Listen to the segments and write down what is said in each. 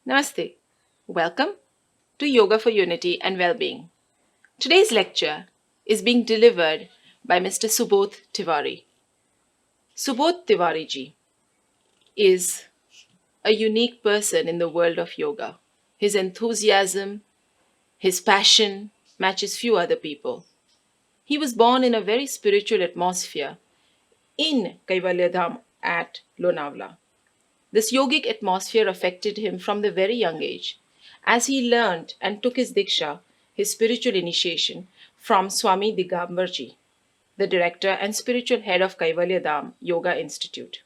Namaste. Welcome to Yoga for Unity and Well-being. Today's lecture is being delivered by Mr. Subodh Tiwari. Subodh Tiwari ji is a unique person in the world of yoga. His enthusiasm, his passion matches few other people. He was born in a very spiritual atmosphere in Kaivalyadham at Lonavala. This yogic atmosphere affected him from the very young age, as he learned and took his diksha, his spiritual initiation, from Swami Digambarji, the director and spiritual head of Kaivalyadham Yoga Institute.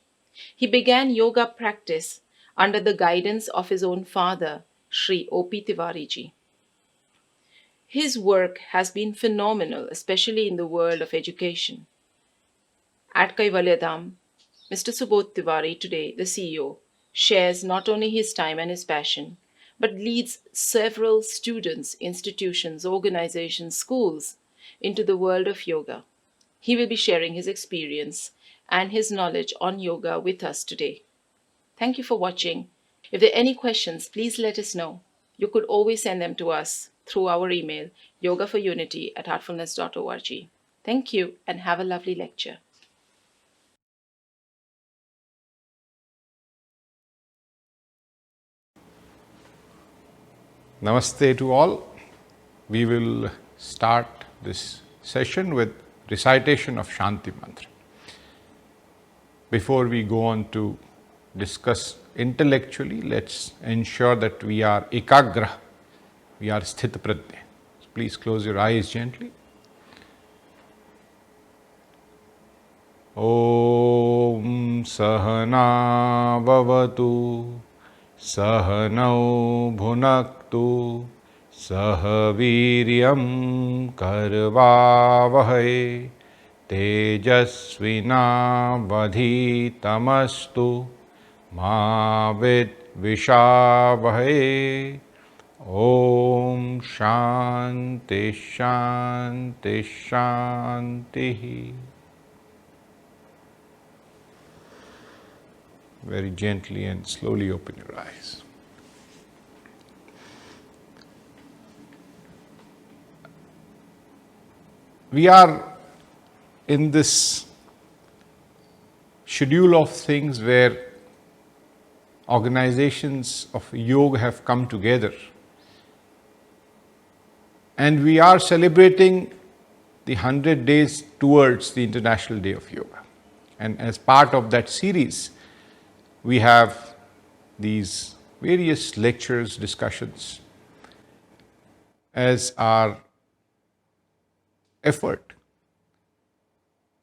He began yoga practice under the guidance of his own father, Shri O.P. Tiwari ji. His work has been phenomenal, especially in the world of education. At Kaivalyadham, Mr. Subodh Tiwari, today the CEO, shares not only his time and his passion, but leads several students, institutions, organizations, schools into the world of yoga. He will be sharing his experience and his knowledge on yoga with us today. Thank you for watching. If there are any questions, please let us know. You could always send them to us through our email, yogaforunity@heartfulness.org. Thank you and have a lovely lecture. Namaste to all. We will start this session with recitation of Shanti Mantra. Before we go on to discuss intellectually, let's ensure that we are ekagra, we are sthita prajna. So please close your eyes gently. Om Sahana Bhavatu Sahanau Bhunaktu Sahaviryam Karvavahai Tejasvina Vadhitamastu Ma Vidvishavahai. Om Shanti Shanti Shanti. Very gently and slowly open your eyes. We are in this schedule of things where organizations of yoga have come together, and we are celebrating the 100 days towards the International Day of Yoga. And as part of that series, we have these various lectures, discussions, as our effort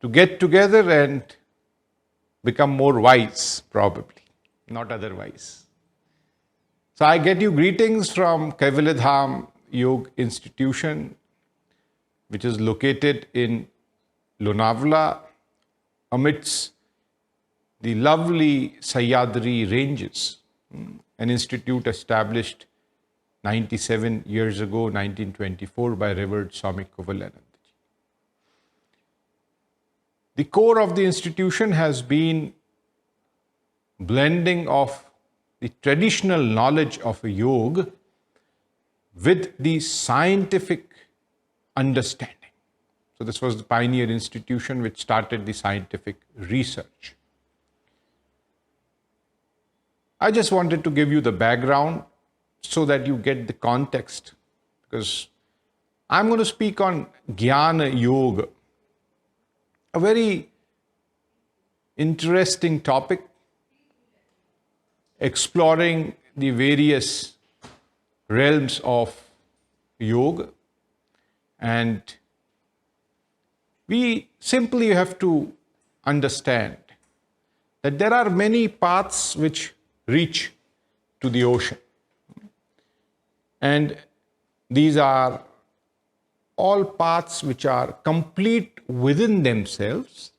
to get together and become more wise, probably, not otherwise. So I get you greetings from Kaivalyadham Yoga Institution, which is located in Lonavala, amidst the lovely Sahyadri ranges, an institute established 97 years ago, 1924, by Revered Swami Kaivalyadham. The core of the institution has been blending of the traditional knowledge of yoga with the scientific understanding. So this was the pioneer institution which started the scientific research. I just wanted to give you the background so that you get the context, because I'm going to speak on Jnana Yoga, a very interesting topic, exploring the various realms of yoga. And we simply have to understand that there are many paths which reach to the ocean. And these are all paths which are complete within themselves.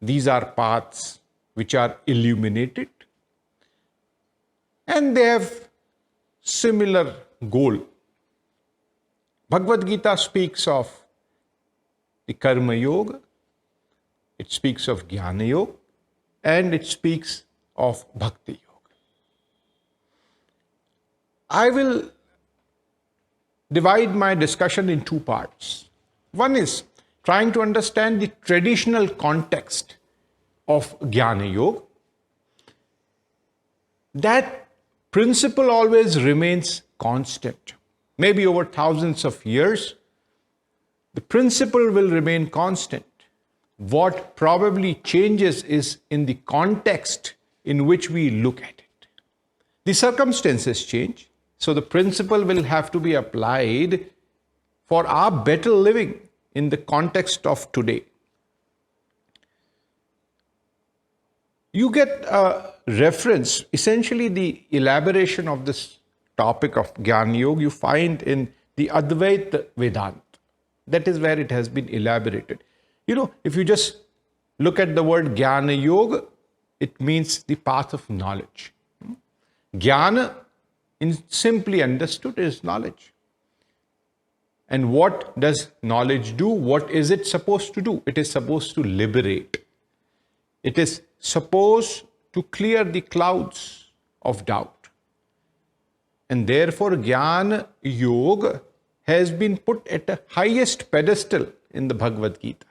These are paths which are illuminated, and they have similar goal. Bhagavad Gita speaks of the Karma Yoga, it speaks of Jnana Yoga, and it speaks of Bhakti Yoga. I will divide my discussion in two parts. One is trying to understand the traditional context of Jnana Yoga. That principle always remains constant. Maybe over thousands of years, the principle will remain constant. What probably changes is in the context in which we look at it. The circumstances change, so the principle will have to be applied for our better living in the context of today. You get a reference, essentially the elaboration of this topic of Jnana Yoga, you find in the Advaita Vedanta. That is where it has been elaborated. If you just look at the word Jnana Yoga, it means the path of knowledge. Jnana, simply understood, is knowledge. And what does knowledge do? What is it supposed to do? It is supposed to liberate. It is supposed to clear the clouds of doubt. And therefore, Jnana Yoga has been put at the highest pedestal in the Bhagavad Gita.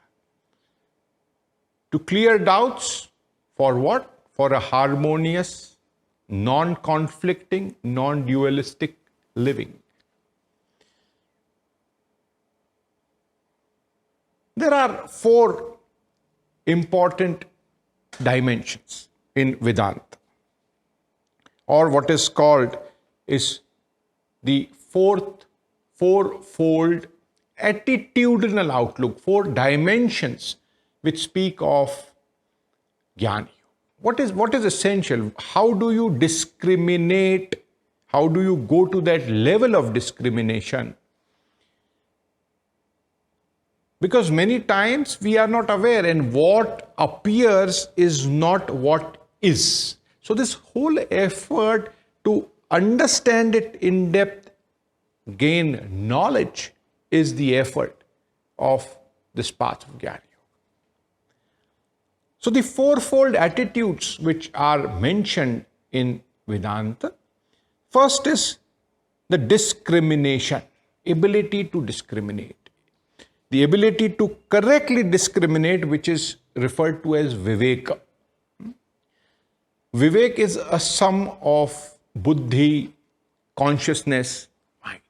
To clear doubts for what? For a harmonious, non-conflicting, non-dualistic living. There are four important dimensions in Vedanta, or what is called is the fourfold attitudinal outlook, four dimensions which speak of Jnana. What is essential? How do you discriminate? How do you go to that level of discrimination? Because many times we are not aware, and what appears is not what is. So this whole effort to understand it in depth, gain knowledge, is the effort of this path of Jnana. So the fourfold attitudes which are mentioned in Vedanta, first is the discrimination, ability to discriminate. The ability to correctly discriminate, which is referred to as viveka. Vivek is a sum of buddhi, consciousness, mind.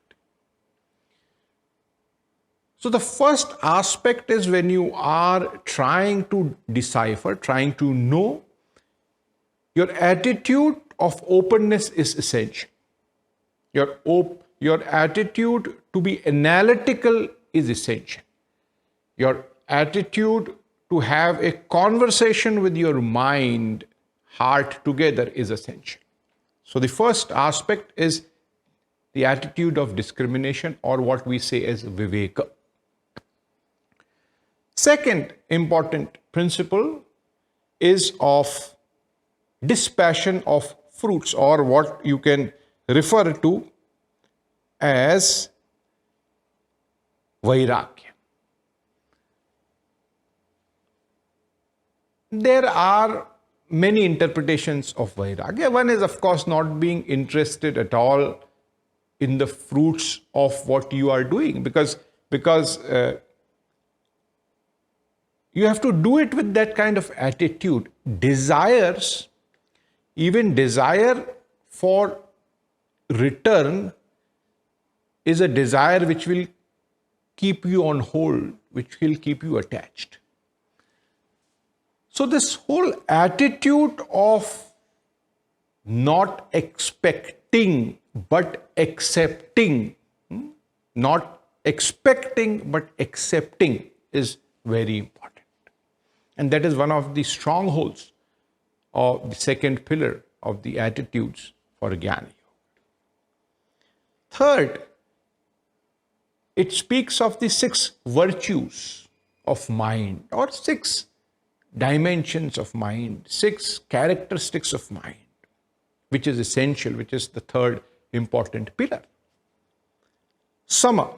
So the first aspect is when you are trying to decipher, trying to know, your attitude of openness is essential. Your attitude to be analytical is essential. Your attitude to have a conversation with your mind, heart together is essential. So the first aspect is the attitude of discrimination, or what we say as viveka. Second important principle is of dispassion of fruits, or what you can refer to as vairagya. There are many interpretations of vairagya. One is, of course, not being interested at all in the fruits of what you are doing, because you have to do it with that kind of attitude. Desires, even desire for return, is a desire which will keep you on hold, which will keep you attached. So this whole attitude of not expecting but accepting, not expecting but accepting, is very important. And that is one of the strongholds of the second pillar of the attitudes for Jnana Yoga. Third, it speaks of the 6 virtues of mind, or 6 dimensions of mind, 6 characteristics of mind, which is essential, which is the third important pillar. Sama,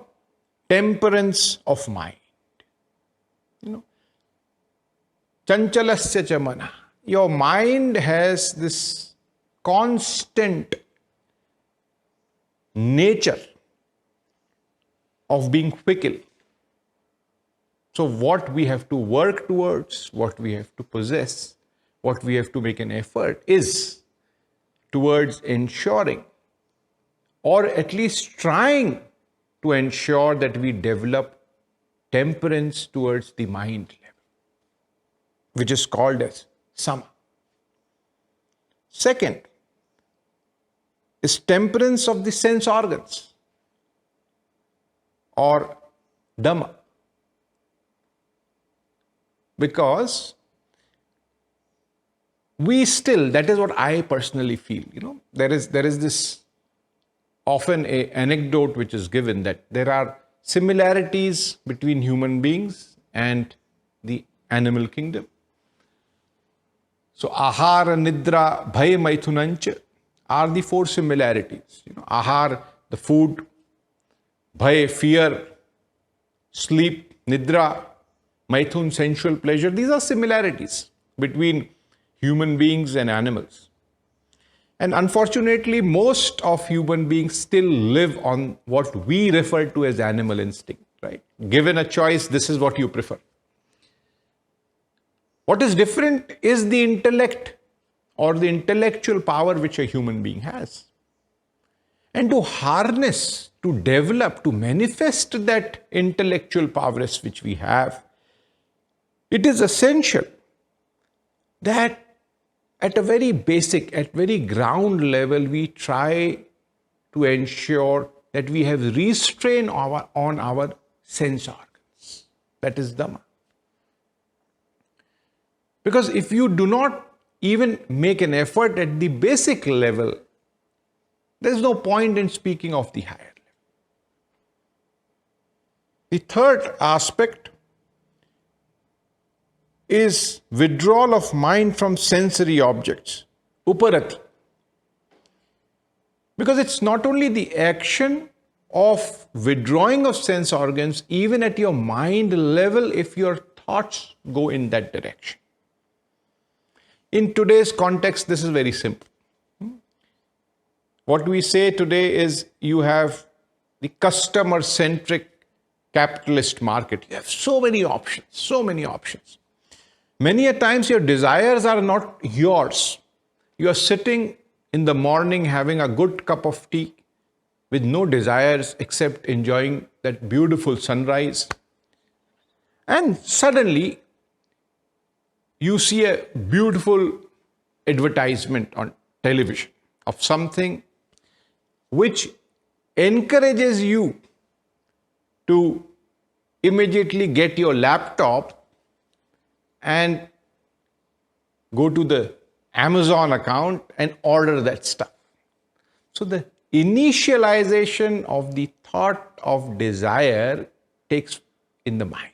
temperance of mind. Chanchalasya cha mana. Your mind has this constant nature of being fickle. So what we have to work towards, what we have to possess, what we have to make an effort is towards ensuring, or at least trying to ensure, that we develop temperance towards the mind level, which is called as sama. Second is temperance of the sense organs, or dhamma. Because we still, that is what I personally feel, there is this often a anecdote which is given, that there are similarities between human beings and the animal kingdom. So ahara, nidra, bhay, maithunancha are the four similarities. Ahar, the food; bhay, fear; sleep; nidra, maithun, sensual pleasure. These are similarities between human beings and animals. And unfortunately, most of human beings still live on what we refer to as animal instinct, right? Given a choice, this is what you prefer. What is different is the intellect, or the intellectual power which a human being has. And to harness, to develop, to manifest that intellectual prowess which we have, it is essential that at a very basic, at very ground level, we try to ensure that we have restraint on our sense organs. That is Dhamma. Because if you do not even make an effort at the basic level, there is no point in speaking of the higher level. The third aspect is withdrawal of mind from sensory objects, uparati. Because it's not only the action of withdrawing of sense organs, even at your mind level, if your thoughts go in that direction. In today's context, this is very simple. What we say today is you have the customer-centric capitalist market. You have so many options, so many options. Many a times your desires are not yours. You are sitting in the morning having a good cup of tea with no desires except enjoying that beautiful sunrise. And suddenly you see a beautiful advertisement on television of something which encourages you to immediately get your laptop and go to the Amazon account and order that stuff. So the initialization of the thought of desire takes in the mind.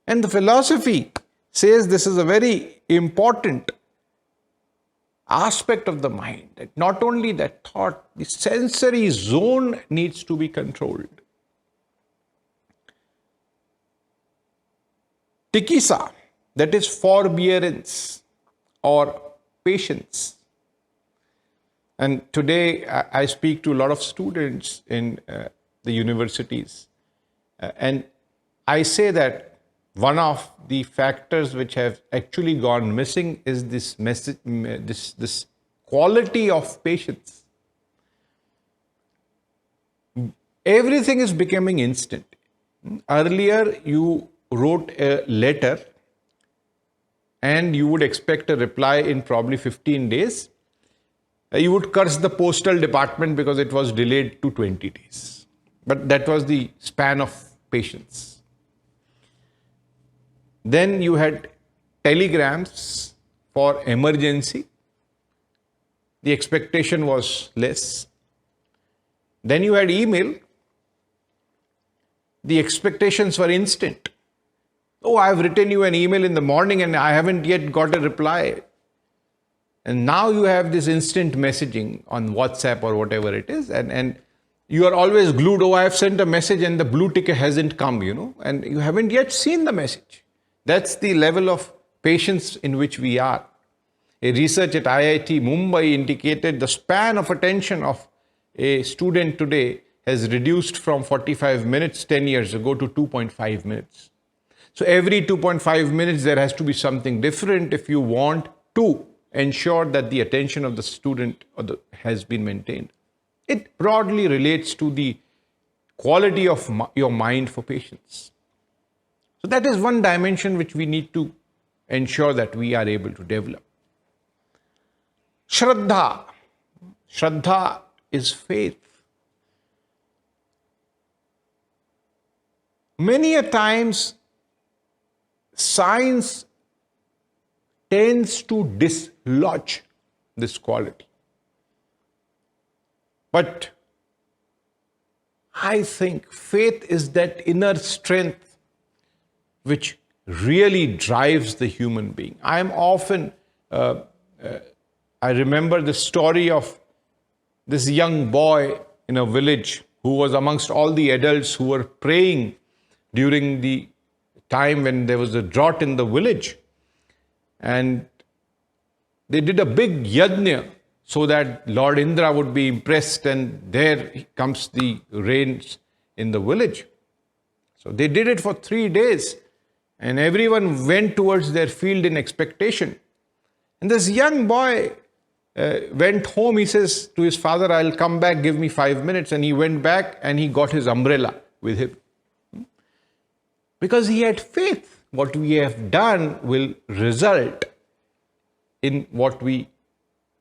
And the philosophy says this is a very important aspect of the mind. That not only that thought, the sensory zone needs to be controlled. Tikisa, that is forbearance or patience. And today I speak to a lot of students in the universities, and I say that one of the factors which have actually gone missing is this message, this quality of patience. Everything is becoming instant. Earlier, you wrote a letter and you would expect a reply in probably 15 days. You would curse the postal department because it was delayed to 20 days. But that was the span of patience. Then you had telegrams for emergency. The expectation was less. Then you had email. The expectations were instant. Oh, I've written you an email in the morning and I haven't yet got a reply. And now you have this instant messaging on WhatsApp or whatever it is. And you are always glued. Oh, I have sent a message and the blue tick hasn't come, and you haven't yet seen the message. That's the level of patience in which we are. A research at IIT Mumbai indicated the span of attention of a student today has reduced from 45 minutes 10 years ago to 2.5 minutes. So every 2.5 minutes, there has to be something different if you want to ensure that the attention of the student has been maintained. It broadly relates to the quality of your mind for patience. So that is one dimension which we need to ensure that we are able to develop. Shraddha. Shraddha is faith. Many a times, science tends to dislodge this quality. But I think faith is that inner strength which really drives the human being. I am often, I remember the story of this young boy in a village who was amongst all the adults who were praying during the time when there was a drought in the village. And they did a big yajna so that Lord Indra would be impressed, and there comes the rains in the village. So they did it for 3 days, and everyone went towards their field in expectation. And this young boy went home. He says to his father, I'll come back, give me 5 minutes. And he went back and he got his umbrella with him. Because he had faith. What we have done will result in what we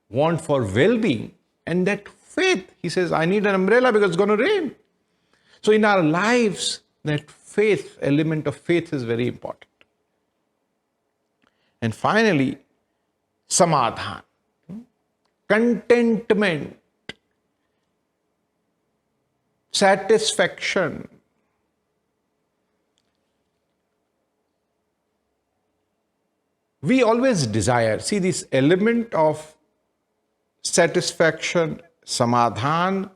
want for well-being. And that faith, he says, I need an umbrella because it's going to rain. So in our lives, that faith, element of faith is very important. And finally, samadhan, contentment, satisfaction. We always desire, see, this element of satisfaction, samadhan,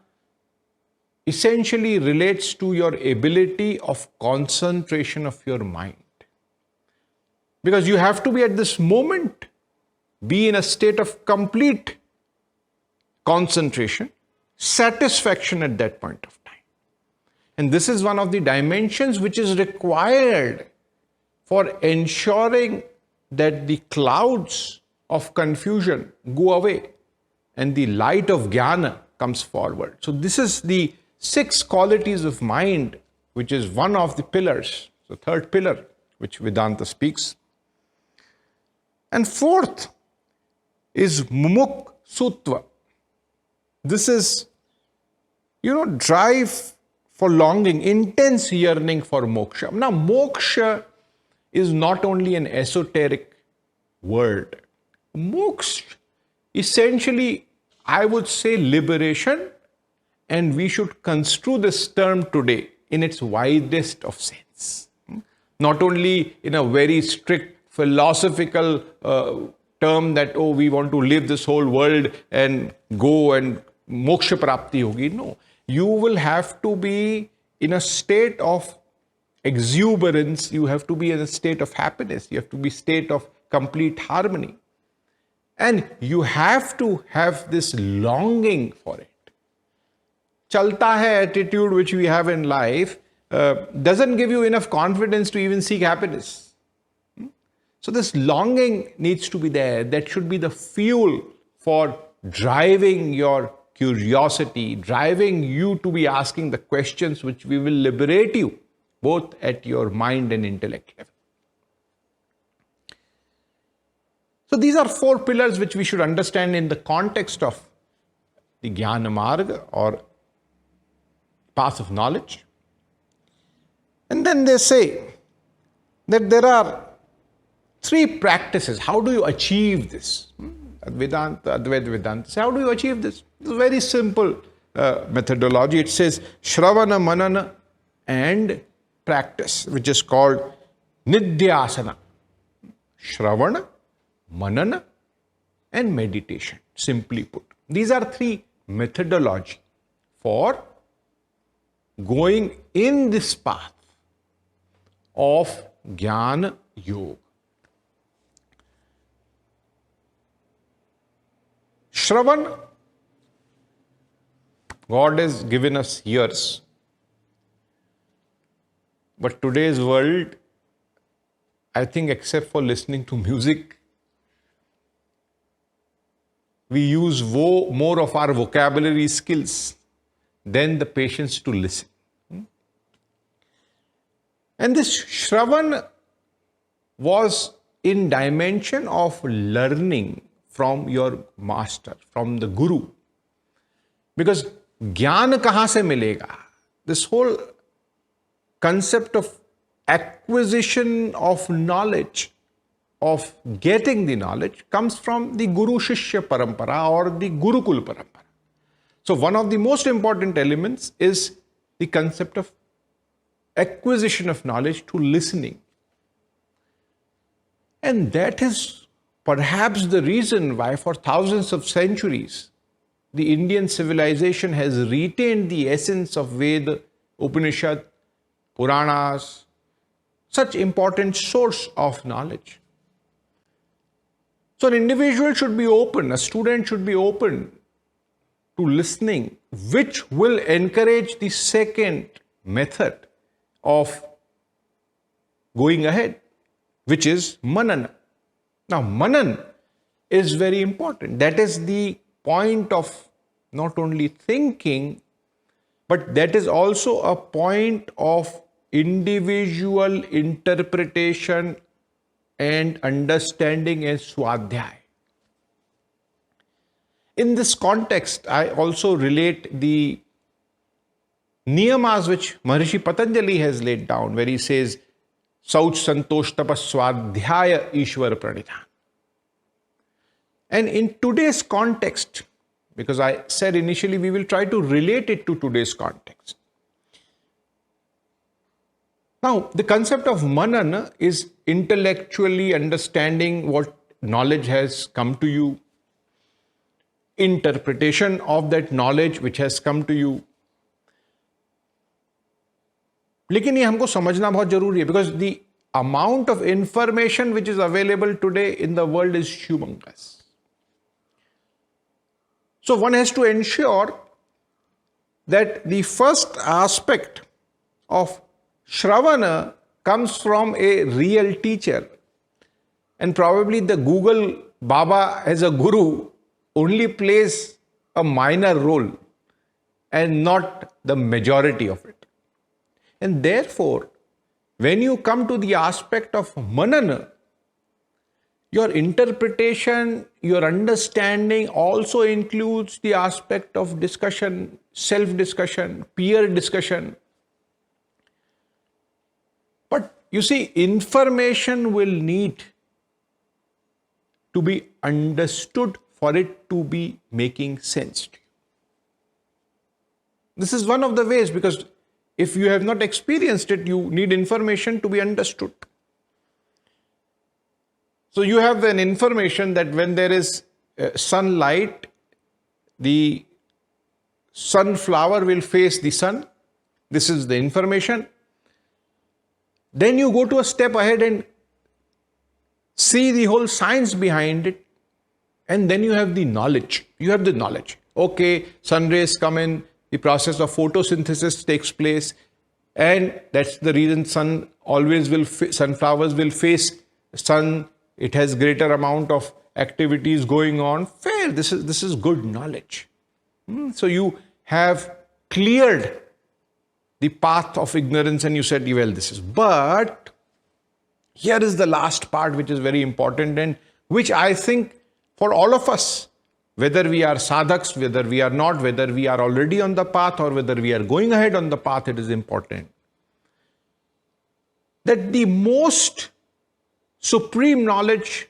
essentially relates to your ability of concentration of your mind. Because you have to be at this moment, be in a state of complete concentration, satisfaction at that point of time. And this is one of the dimensions which is required for ensuring that the clouds of confusion go away and the light of jnana comes forward. So this is the 6 qualities of mind, which is one of the pillars, the third pillar, which Vedanta speaks. And fourth is mumuksutva. This is, drive for longing, intense yearning for moksha. Now, moksha is not only an esoteric word. Moksha, essentially, I would say liberation, and we should construe this term today in its widest of sense. Not only in a very strict philosophical term that, we want to live this whole world and go and moksha prapti hogi. No, you will have to be in a state of exuberance, you have to be in a state of happiness, you have to be in a state of complete harmony. And you have to have this longing for it. Chalta hai attitude which we have in life doesn't give you enough confidence to even seek happiness. So this longing needs to be there. That should be the fuel for driving your curiosity, driving you to be asking the questions which we will liberate you, both at your mind and intellect level. So these are 4 pillars which we should understand in the context of the Jnana Marga or path of knowledge. And then they say that there are 3 practices. How do you achieve this? Vedanta, Advaita Vedanta. So how do you achieve this? It's a very simple methodology. It says Shravana, Manana and practice, which is called Nidhyasana. Shravana, Manana and meditation, simply put. These are 3 methodology for going in this path of Jnana Yoga. Shravan, God has given us ears. But today's world, I think, except for listening to music, we use more of our vocabulary skills than the patience to listen. And this Shravan was in dimension of learning from your master, from the guru. Because ज्ञान कहाँ से मिलेगा? This whole concept of acquisition of knowledge, of getting the knowledge, comes from the Guru Shishya Parampara or the Gurukul Parampara. So one of the most important elements is the concept of acquisition of knowledge through listening. And that is perhaps the reason why for thousands of centuries the Indian civilization has retained the essence of Veda, Upanishad, Puranas, such important source of knowledge. So an individual should be open, a student should be open to listening, which will encourage the second method of going ahead, which is Manana. Now, Manan is very important. That is the point of not only thinking, but that is also a point of individual interpretation and understanding as Swadhyay. In this context, I also relate the niyamas which Maharishi Patanjali has laid down, where he says, Sauch Santosh Tapas Swadhyaya Ishwar Pranidhan. And in today's context, because I said initially we will try to relate it to today's context. Now, the concept of Manan is intellectually understanding what knowledge has come to you, interpretation of that knowledge which has come to you. लेकिन ये हमको समझना बहुत जरूरी है, because the amount of information which is available today in the world is humongous. So one has to ensure that the first aspect of Shravana comes from a real teacher. And probably the Google Baba as a guru only plays a minor role and not the majority of it. And therefore, when you come to the aspect of Manana, your interpretation, your understanding also includes the aspect of discussion, self-discussion, peer discussion. But you see, information will need to be understood for it to be making sense to you. This is one of the ways, because if you have not experienced it, you need information to be understood. So you have an information that when there is sunlight, the sunflower will face the sun. This is the information. Then you go to a step ahead and see the whole science behind it. And then you have the knowledge. You have the knowledge. Okay, sun rays come in, the process of photosynthesis takes place. And that's the reason sunflowers will face sun. It has greater amount of activities going on. Fair, this is good knowledge. So you have cleared the path of ignorance and you said, well, this is. But here is the last part which is very important and which I think for all of us, whether we are sadhaks, whether we are not, whether we are already on the path or whether we are going ahead on the path, it is important. That the most supreme knowledge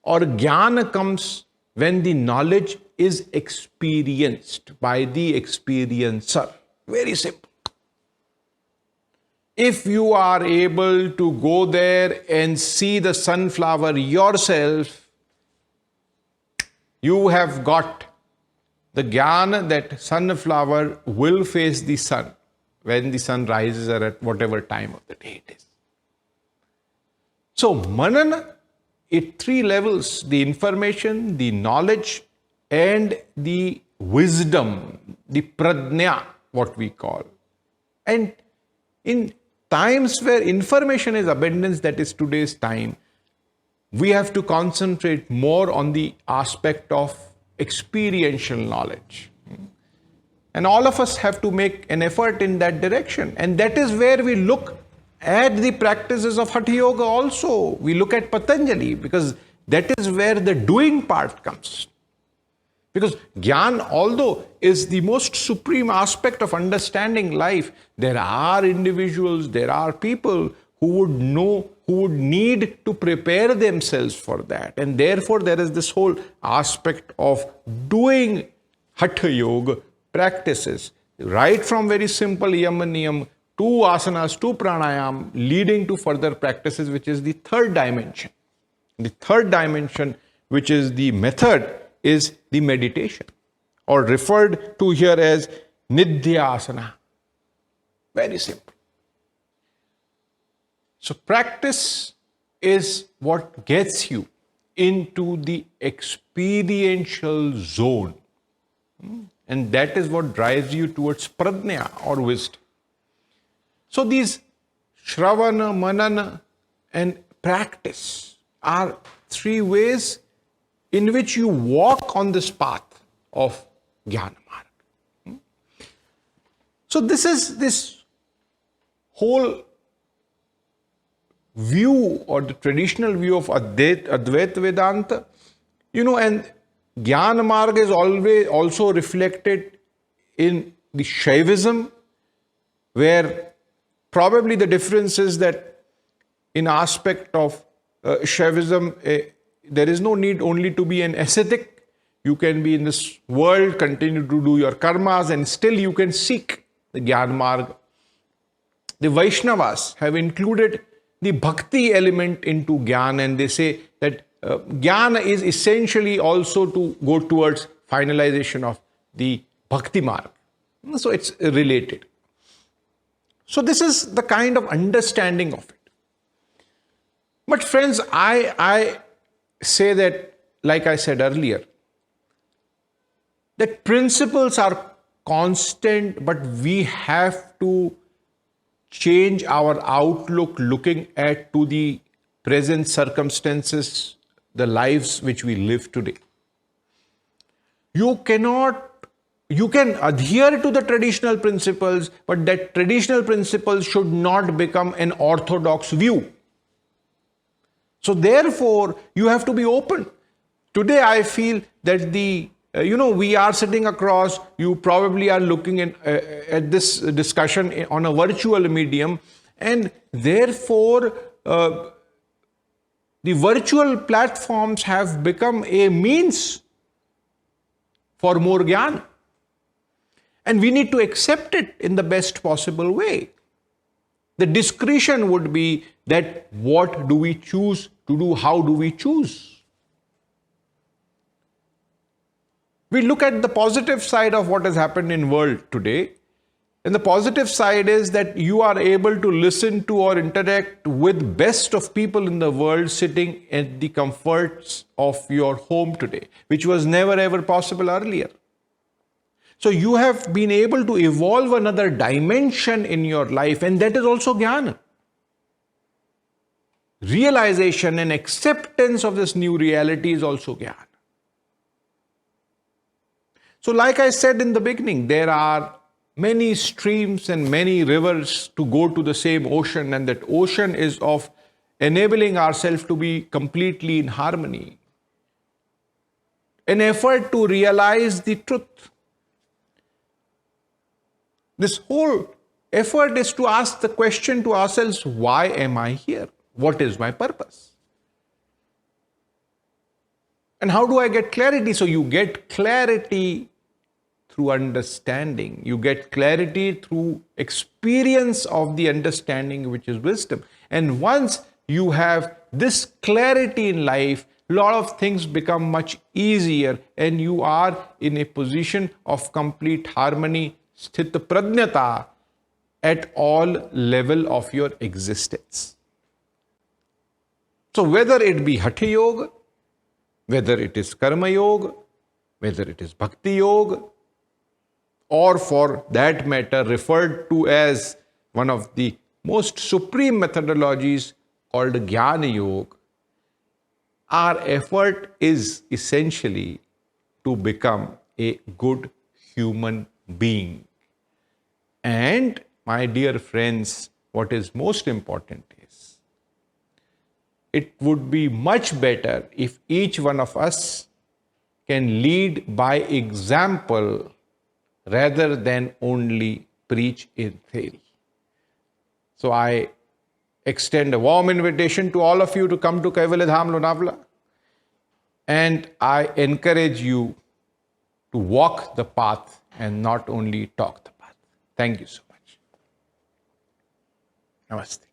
or jnana comes when the knowledge is experienced by the experiencer. Very simple. If you are able to go there and see the sunflower yourself, you have got the jnana that sunflower will face the sun when the sun rises or at whatever time of the day it is. So manana, at three levels, the information, the knowledge and the wisdom, the pradnya, what we call. And in times where information is abundance, that is today's time, we have to concentrate more on the aspect of experiential knowledge. And all of us have to make an effort in that direction. And that is where we look at the practices of Hatha Yoga also. We look at Patanjali because that is where the doing part comes. Because Gyan, although is the most supreme aspect of understanding life, there are individuals, there are people who would know, who would need to prepare themselves for that. And therefore, there is this whole aspect of doing Hatha Yoga practices, right from very simple yama niyam to asanas to pranayam, leading to further practices, which is the third dimension. The third dimension, which is the method, is the meditation, or referred to here as nidhyasana. Very simple. So practice is what gets you into the experiential zone. And that is what drives you towards pradnya or wisdom. So these shravana, manana, and practice are three ways in which you walk on this path of Jnana Marg. So this is this whole view, or the traditional view of Advaita Vedanta, and Jnana Marg is always also reflected in the Shaivism, where probably the difference is that in aspect of Shaivism, there is no need only to be an ascetic. You can be in this world, continue to do your karmas, and still you can seek the Jnana Marg. The Vaishnavas have included the bhakti element into Jnana, and they say that Jnana is essentially also to go towards finalization of the bhakti marg. So it's related. So this is the kind of understanding of it. But friends, I say that, like I said earlier, that principles are constant, but we have to change our outlook looking at to the present circumstances, the lives which we live today. You can adhere to the traditional principles, but that traditional principles should not become an orthodox view. So therefore, you have to be open. Today, I feel that we are sitting across, you probably are looking at this discussion on a virtual medium, and therefore, the virtual platforms have become a means for more Jnana. And we need to accept it in the best possible way. The discretion would be that what do we choose to do? How do we choose? We look at the positive side of what has happened in world today. And the positive side is that you are able to listen to or interact with best of people in the world sitting at the comforts of your home today, which was never ever possible earlier. So you have been able to evolve another dimension in your life, and that is also Jnana. Realization and acceptance of this new reality is also Jnana. So like I said in the beginning, there are many streams and many rivers to go to the same ocean, and that ocean is of enabling ourselves to be completely in harmony. An effort to realize the truth. This whole effort is to ask the question to ourselves, why am I here? What is my purpose? And how do I get clarity? So you get clarity through understanding. You get clarity through experience of the understanding, which is wisdom. And once you have this clarity in life, a lot of things become much easier, and you are in a position of complete harmony, sthita prajnata, at all level of your existence. So whether it be Hatha Yoga, whether it is Karma Yoga, whether it is Bhakti Yoga or for that matter referred to as one of the most supreme methodologies called Jnana Yoga, our effort is essentially to become a good human being. And my dear friends, what is most important is it would be much better if each one of us can lead by example rather than only preach in theory. So I extend a warm invitation to all of you to come to Kaivalyadham, Lonavala, and I encourage you to walk the path and not only talk the path. Thank you so much. Namaste.